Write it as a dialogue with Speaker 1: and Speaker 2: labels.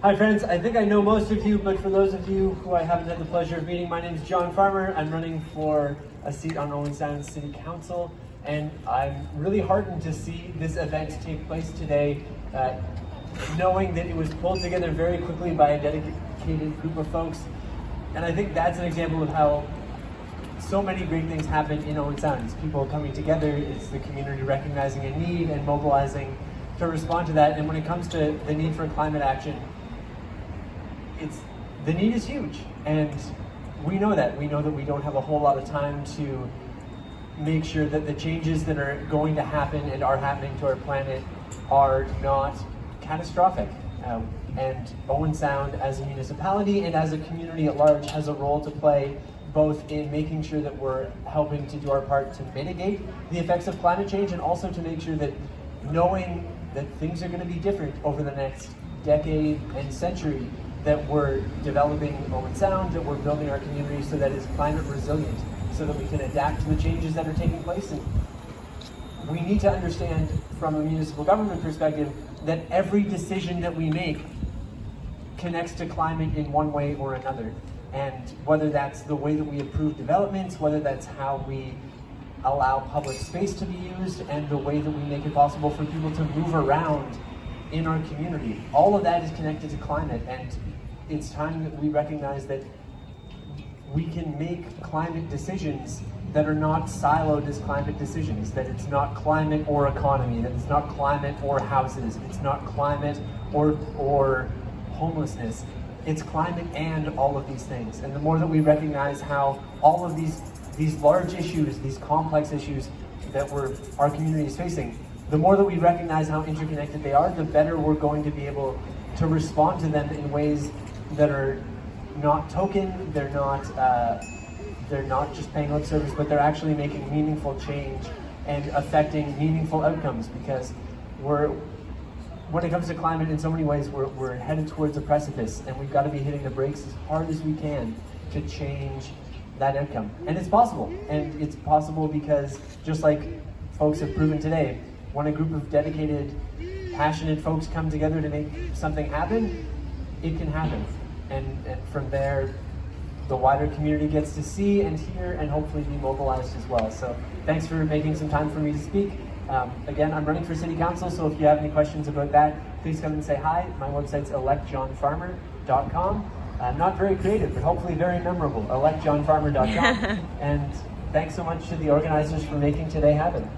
Speaker 1: Hi friends, I think I know most of you, but for those of you who I haven't had the pleasure of meeting, my name is John Farmer. I'm running for a seat on Owen Sound City Council, and I'm really heartened to see this event take place today, knowing that it was pulled together very quickly by a dedicated group of folks. And I think that's an example of how so many great things happen in Owen Sound. It's people coming together, it's the community recognizing a need and mobilizing to respond to that. And when it comes to the need for climate action, the need is huge, and we know that. We know that we don't have a whole lot of time to make sure that the changes that are going to happen and are happening to our planet are not catastrophic. And Owen Sound as a municipality and as a community at large has a role to play, both in making sure that we're helping to do our part to mitigate the effects of climate change, and also to make sure that, knowing that things are going to be different over the next decade and century, that we're developing Owen Sound, that we're building our community so that it's climate resilient, so that we can adapt to the changes that are taking place. And we need to understand from a municipal government perspective that every decision that we make connects to climate in one way or another. And whether that's the way that we approve developments, whether that's how we allow public space to be used, and the way that we make it possible for people to move around in our community, all of that is connected to climate. And it's time that we recognize that we can make climate decisions that are not siloed as climate decisions, that it's not climate or economy, that it's not climate or houses, it's not climate or homelessness. It's climate and all of these things. And the more that we recognize how all of these large issues, these complex issues that our community is facing, the more that we recognize how interconnected they are, the better we're going to be able to respond to them in ways that are not token, they're not just paying lip service, but they're actually making meaningful change and affecting meaningful outcomes. Because when it comes to climate, in so many ways, we're headed towards a precipice, and we've got to be hitting the brakes as hard as we can to change that outcome. And it's possible. And it's possible because, just like folks have proven today, when a group of dedicated, passionate folks come together to make something happen, it can happen. And from there, the wider community gets to see and hear and hopefully be mobilized as well. So thanks for making some time for me to speak. Again, I'm running for City Council, so if you have any questions about that, please come and say hi. My website's electjohnfarmer.com. Not very creative, but hopefully very memorable, electjohnfarmer.com. And thanks so much to the organizers for making today happen.